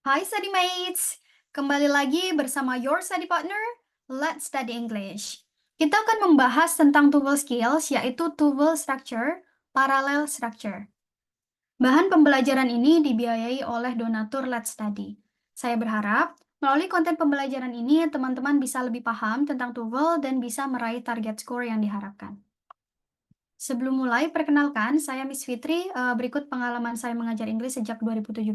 Hai study mates, kembali lagi bersama your study partner, Let's Study English. Kita akan membahas tentang tuval skills, yaitu tuval structure, parallel structure. Bahan pembelajaran ini dibiayai oleh donatur Let's Study. Saya berharap melalui konten pembelajaran ini teman-teman bisa lebih paham tentang tuval dan bisa meraih target skor yang diharapkan. Sebelum mulai, perkenalkan, saya Miss Fitri. Berikut pengalaman saya mengajar Inggris sejak 2017.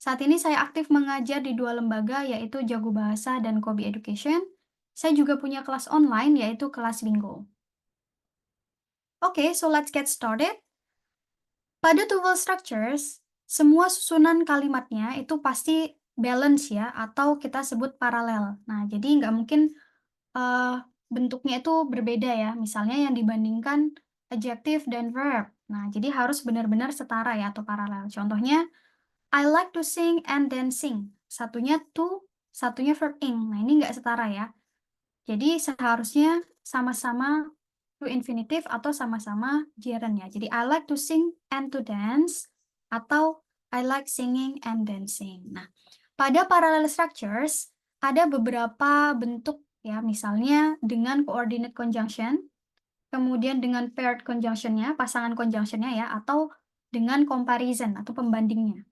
Saat ini saya aktif mengajar di dua lembaga, yaitu Jago Bahasa dan Kobi Education. Saya juga punya kelas online, yaitu kelas Bingo. Oke, so let's get started. Pada tuval structures, semua susunan kalimatnya itu pasti balance ya, atau kita sebut paralel. Nah, jadi nggak mungkin eh, bentuknya itu berbeda ya. Misalnya yang dibandingkan adjective dan verb. Nah, jadi harus benar-benar setara ya atau paralel. Contohnya, I like to sing and dancing. Satunya to, satunya verb ing. Nah, ini nggak setara ya. Jadi seharusnya sama-sama to infinitive atau sama-sama gerund ya. Jadi I like to sing and to dance atau I like singing and dancing. Nah, pada parallel structures ada beberapa bentuk ya, misalnya dengan coordinate conjunction, kemudian dengan paired conjunction-nya, pasangan conjunction-nya ya, atau dengan comparison atau pembandingnya.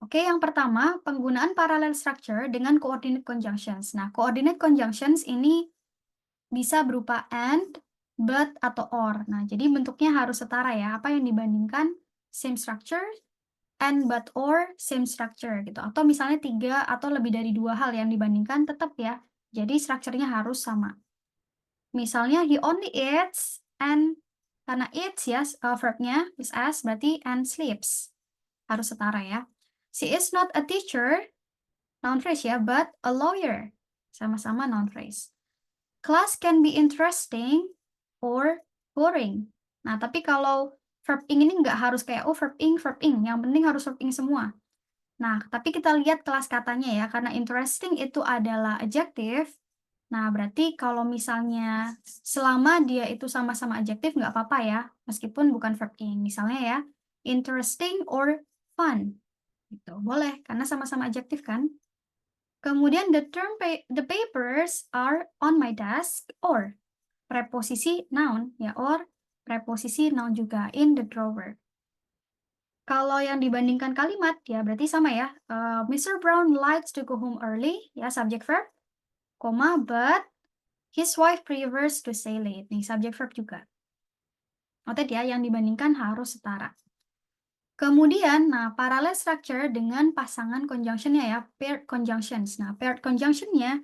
Oke, yang pertama, penggunaan parallel structure dengan coordinate conjunctions. Nah, coordinate conjunctions ini bisa berupa and, but, atau or. Nah, jadi bentuknya harus setara ya. Apa yang dibandingkan same structure, and, but, or, same structure gitu. Atau misalnya tiga atau lebih dari dua hal yang dibandingkan tetap ya. Jadi structure-nya harus sama. Misalnya he only eats and karena eats ya verb-nya is as berarti and sleeps. Harus setara ya. She is not a teacher, noun phrase ya, but a lawyer. Sama-sama noun phrase. Class can be interesting or boring. Nah, tapi kalau verb ing ini nggak harus kayak, oh verb ing, verb ing. Yang penting harus verb ing semua. Nah, tapi kita lihat kelas katanya ya, karena interesting itu adalah adjective. Nah, berarti kalau misalnya selama dia itu sama-sama adjective nggak apa-apa ya, meskipun bukan verb ing. Misalnya ya, interesting or fun. Gitu. Boleh, karena sama-sama adjektif kan? Kemudian the papers are on my desk or preposisi noun ya or preposisi noun juga in the drawer. Kalau yang dibandingkan kalimat ya berarti sama ya. Mr. Brown likes to go home early ya subject verb, koma but his wife prefers to stay late. Nih subject verb juga. Noted ya yang dibandingkan harus setara. Kemudian, nah, parallel structure dengan pasangan conjunction-nya ya, paired conjunctions. Nah, paired conjunction-nya,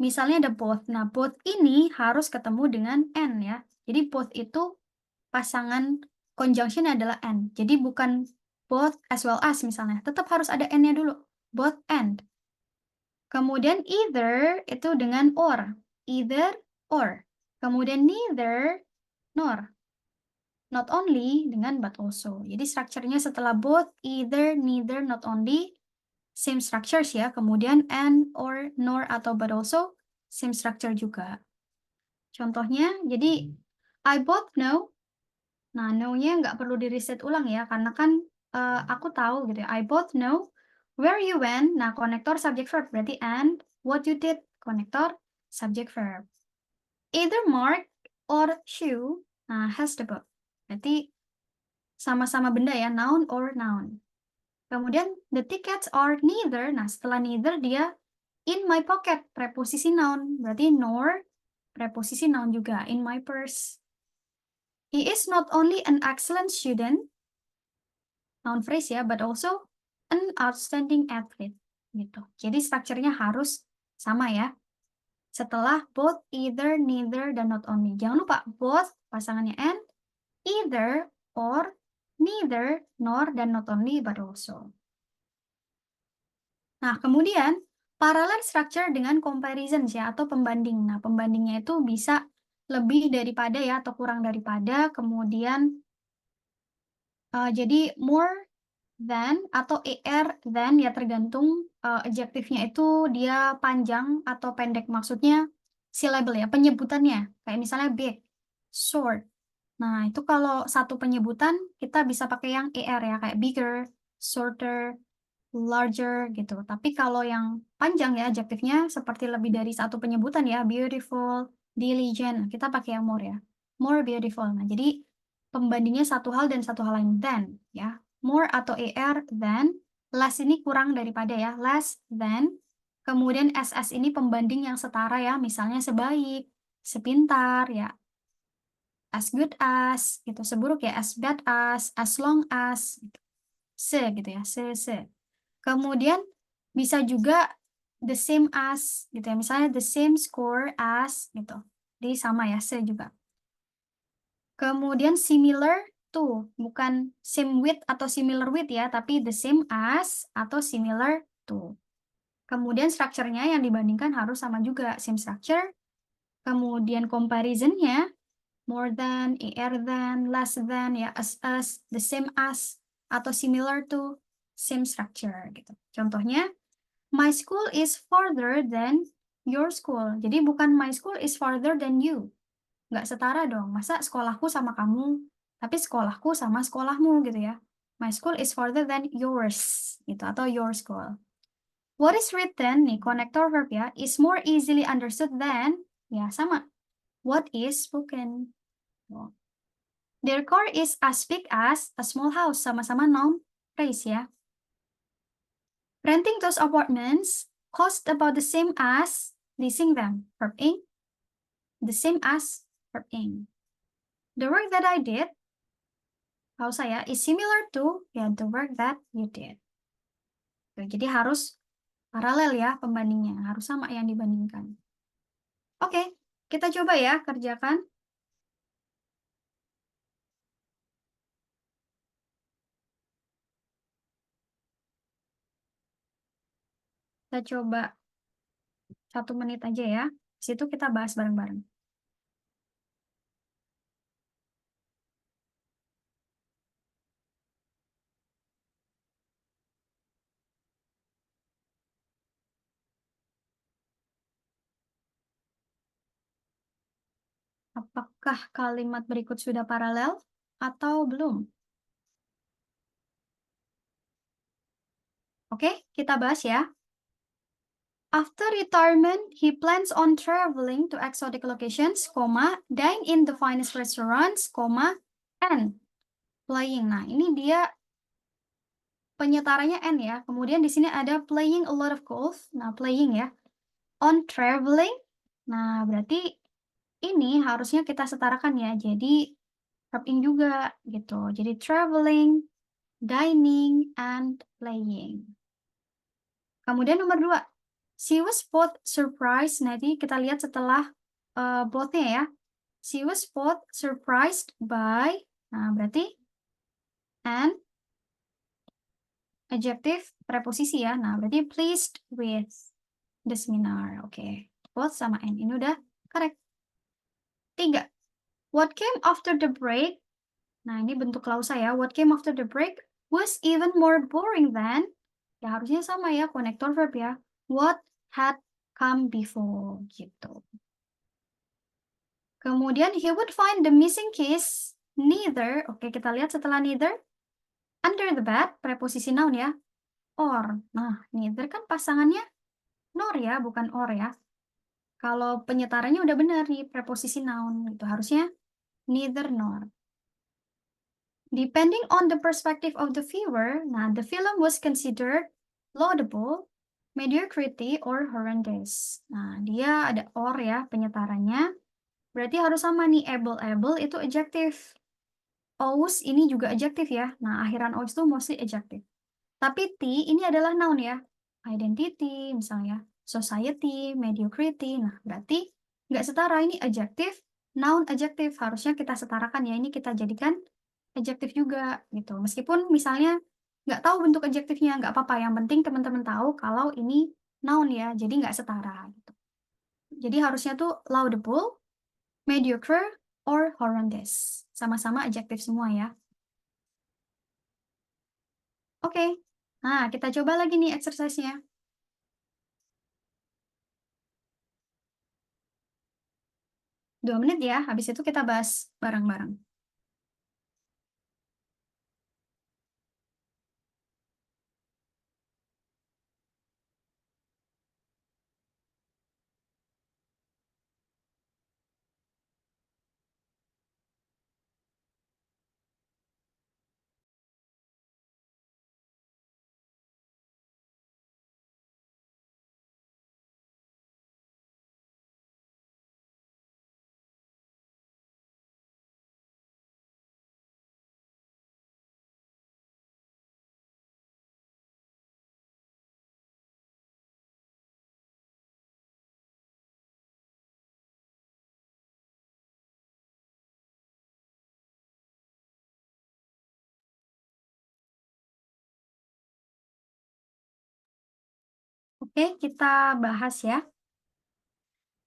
misalnya ada both. Nah, both ini harus ketemu dengan and ya. Jadi, both itu pasangan conjunction adalah and. Jadi, bukan both as well as misalnya. Tetap harus ada and-nya dulu. Both and. Kemudian, either itu dengan or. Either, or. Kemudian, neither, nor. Not only dengan but also. Jadi structure-nya setelah both, either, neither, not only, same structures ya. Kemudian and, or, nor, atau but also, same structure juga. Contohnya, jadi I both know. Nah, know-nya nggak perlu di-reset ulang ya, karena kan aku tahu gitu ya. I both know where you went. Nah, konektor subject verb berarti and, what you did, konektor subject verb. Either Mark or Sue has the book. Berarti sama-sama benda ya, noun or noun. Kemudian the tickets are neither. Nah, setelah neither dia in my pocket, preposisi noun. Berarti nor, preposisi noun juga, in my purse. He is not only an excellent student, noun phrase ya, but also an outstanding athlete. Gitu. Jadi structure-nya harus sama ya. Setelah both, either, neither, dan not only. Jangan lupa, both pasangannya and, either, or, neither, nor, dan not only, but also. Nah, kemudian parallel structure dengan comparison ya atau pembanding. Nah, pembandingnya itu bisa lebih daripada ya atau kurang daripada, kemudian jadi more than atau than ya tergantung adjektifnya itu dia panjang atau pendek. Maksudnya syllable ya, penyebutannya. Kayak misalnya big, short. Nah, itu kalau satu penyebutan kita bisa pakai yang ya kayak bigger, shorter, larger gitu. Tapi kalau yang panjang ya adjektifnya seperti lebih dari satu penyebutan ya, beautiful, diligent. Nah, kita pakai yang more ya. More beautiful. Nah, jadi pembandingnya satu hal dan satu hal lain than ya. More atau er than, less ini kurang daripada ya, less than. Kemudian ss ini pembanding yang setara ya, misalnya sebaik, sepintar ya, as good as gitu, seburuk ya, as bad as long as gitu. Gitu ya, se. Kemudian bisa juga the same as gitu ya. Misalnya the same score as gitu. Jadi sama ya, se juga. Kemudian similar to, bukan same with atau similar with ya, tapi the same as atau similar to. Kemudian structure-nya yang dibandingkan harus sama juga, same structure. Kemudian comparison-nya more than, er than, less than, ya as, the same as, atau similar to, same structure gitu. Contohnya, my school is farther than your school. Jadi bukan my school is farther than you. Nggak setara dong. Masa sekolahku sama kamu, tapi sekolahku sama sekolahmu gitu ya. My school is farther than yours gitu, atau your school. What is written, nih connector verb ya, is more easily understood than, ya sama. What is spoken. Their car is as big as a small house. Sama-sama noun phrase ya. Renting those apartments cost about the same as leasing them. Verb ing. The same as verb ing. The work that I did, tahu saya, is similar to ya the work that you did. Jadi harus paralel ya pembandingnya. Harus sama yang dibandingkan. Oke, kita coba ya kerjakan. Kita coba 1 menit aja ya. Situ kita bahas bareng-bareng. Apakah kalimat berikut sudah paralel atau belum? Oke, kita bahas ya. After retirement, he plans on traveling to exotic locations, dine in the finest restaurants, and playing. Nah, ini dia penyetaranya and ya. Kemudian di sini ada playing a lot of golf. Nah, playing ya. On traveling. Nah, berarti ini harusnya kita setarakan ya. Jadi verb in juga gitu. Jadi traveling, dining, and playing. Kemudian nomor 2. She was both surprised. Nanti kita lihat setelah both-nya ya. She was both surprised by. Nah, berarti and adjective preposisi ya. Nah, berarti pleased with the seminar. Oke. Both sama and. Ini udah correct. 3. What came after the break? Nah, ini bentuk klausa ya. What came after the break was even more boring than. Ya, harusnya sama ya. Connector verb ya. What had come before. Gitu. Kemudian he would find the missing keys neither. Oke, kita lihat setelah neither. Under the bed, preposisi noun ya. Or. Nah, neither kan pasangannya nor ya, bukan or ya. Kalau penyetaranya udah benar nih, preposisi noun. Itu harusnya neither nor. Depending on the perspective of the viewer, nah, the film was considered laudable, mediocrity, or horrendous. Nah, dia ada or ya penyetaranya. Berarti harus sama nih, able itu adjective. Aus ini juga adjective ya. Nah, akhiran aus itu mostly adjective. Tapi T ini adalah noun ya. Identity, misalnya society, mediocrity. Nah, berarti nggak setara. Ini adjective, noun adjective. Harusnya kita setarakan ya. Ini kita jadikan adjective juga gitu. Meskipun misalnya nggak tahu bentuk adjektifnya, nggak apa-apa. Yang penting teman-teman tahu kalau ini noun ya. Jadi nggak setara gitu. Jadi harusnya tuh laudable, mediocre, or horrendous. Sama-sama adjektif semua ya. Oke. Nah, kita coba lagi nih exercise-nya. 2 menit ya, habis itu kita bahas bareng-bareng. Oke, kita bahas ya.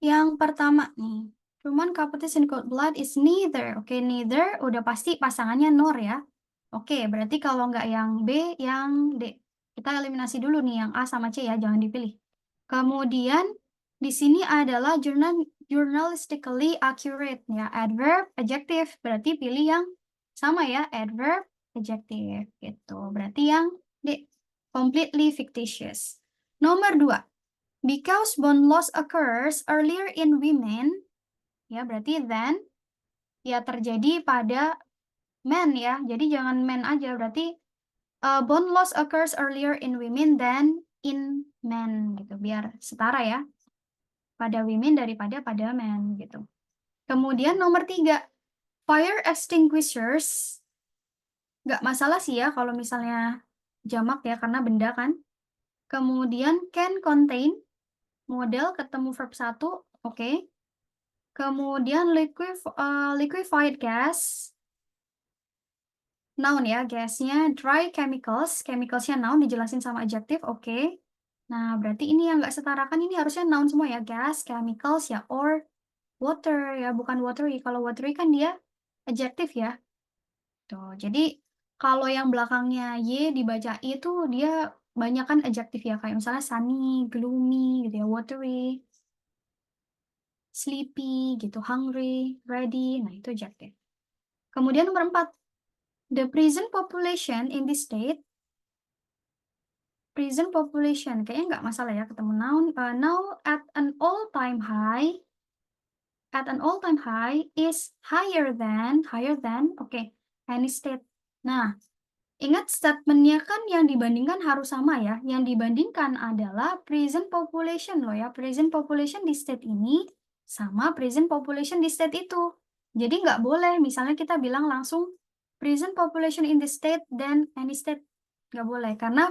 Yang pertama nih, human competition cold blood is neither. Oke, neither udah pasti pasangannya nor ya. Oke, berarti kalau nggak yang B, yang D. Kita eliminasi dulu nih yang A sama C ya, jangan dipilih. Kemudian di sini adalah journalistically accurate ya, adverb, adjective. Berarti pilih yang sama ya, adverb, adjective gitu. Berarti yang D, completely fictitious. Nomor 2. Because bone loss occurs earlier in women, ya berarti then, ya terjadi pada men ya. Jadi jangan men aja, berarti bone loss occurs earlier in women than in men gitu. Biar setara ya, pada women daripada pada men gitu. Kemudian nomor 3, fire extinguishers. Nggak masalah sih ya kalau misalnya jamak ya, karena benda kan. Kemudian can contain, model ketemu verb 1, oke. Kemudian liquefied gas, noun ya, gasnya. Dry chemicals, chemicalsnya noun, dijelasin sama adjective, oke. Nah, berarti ini yang nggak setarakan, ini harusnya noun semua ya, gas, chemicals ya, or water ya, bukan watery. Kalau watery kan dia adjective ya. Tuh, jadi kalau yang belakangnya Y dibaca I itu dia banyak kan adjective ya, kayak misalnya sunny, gloomy gitu ya, watery, sleepy gitu, hungry, ready, nah itu adjective. Kemudian nomor 4, the prison population in this state, prison population, kayaknya nggak masalah ya ketemu noun. Now at an all-time high is higher than, oke, any state. Nah, ingat statementnya kan yang dibandingkan harus sama ya. Yang dibandingkan adalah prison population loh ya. Prison population di state ini sama prison population di state itu. Jadi nggak boleh misalnya kita bilang langsung prison population in the state dan any state. Nggak boleh. Karena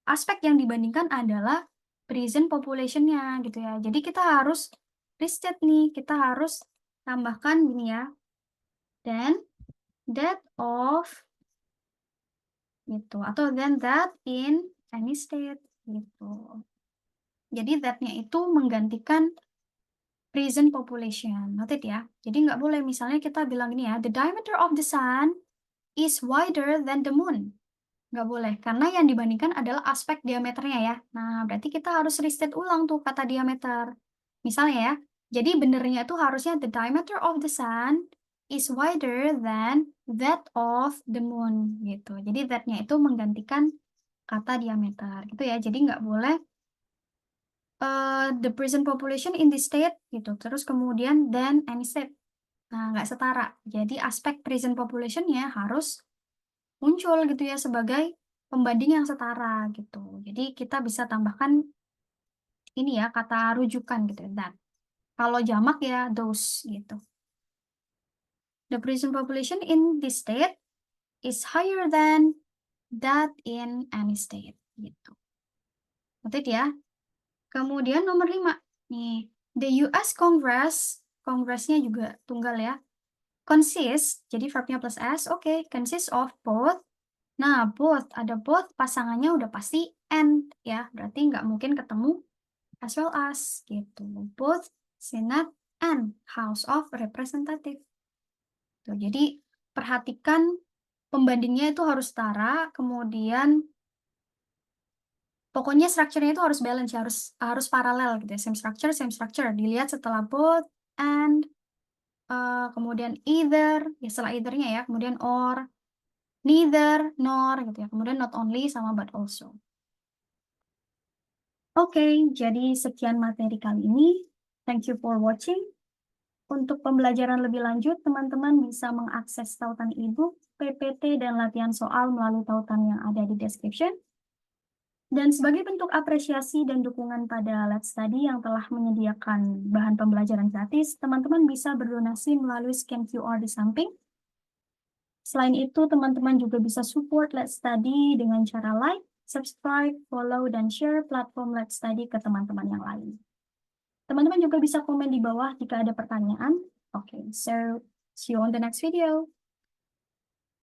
aspek yang dibandingkan adalah prison population-nya gitu ya. Jadi kita harus restate nih. Kita harus tambahkan gini ya. Dan that of gitu, atau then that in any state gitu. Jadi that-nya itu menggantikan prison population, noted ya. Jadi nggak boleh misalnya kita bilang ini ya, the diameter of the sun is wider than the moon. Nggak boleh, karena yang dibandingkan adalah aspek diameternya ya. Nah, berarti kita harus restate ulang tuh kata diameter. Misalnya ya, jadi benernya itu harusnya the diameter of the sun is wider than that of the moon gitu. Jadi that-nya itu menggantikan kata diameter gitu ya. Jadi nggak boleh the present population in this state gitu. Terus kemudian then any state. Nah, nggak setara. Jadi aspek present population-nya harus muncul gitu ya sebagai pembanding yang setara gitu. Jadi kita bisa tambahkan ini ya kata rujukan gitu that. Kalau jamak ya those gitu. The prison population in this state is higher than that in any state gitu. Noted ya. Kemudian nomor 5. Nih, the US Congress, Congress-nya juga tunggal ya. Consist, jadi verbnya plus S, oke, consist of both. Nah, both, ada both, pasangannya udah pasti and ya, berarti nggak mungkin ketemu as well as gitu. Both Senate and House of Representative. Tuh, jadi perhatikan pembandingnya itu harus setara, kemudian pokoknya strukturnya itu harus balance, harus paralel gitu ya. Same structure. Dilihat setelah both and kemudian either, ya setelah either-nya ya, kemudian or, neither, nor gitu ya. Kemudian not only sama but also. Oke, jadi sekian materi kali ini. Thank you for watching. Untuk pembelajaran lebih lanjut, teman-teman bisa mengakses tautan e-book, PPT, dan latihan soal melalui tautan yang ada di description. Dan sebagai bentuk apresiasi dan dukungan pada Let's Study yang telah menyediakan bahan pembelajaran gratis, teman-teman bisa berdonasi melalui scan QR di samping. Selain itu, teman-teman juga bisa support Let's Study dengan cara like, subscribe, follow, dan share platform Let's Study ke teman-teman yang lain. Teman-teman juga bisa komen di bawah jika ada pertanyaan. Oke, so see you on the next video.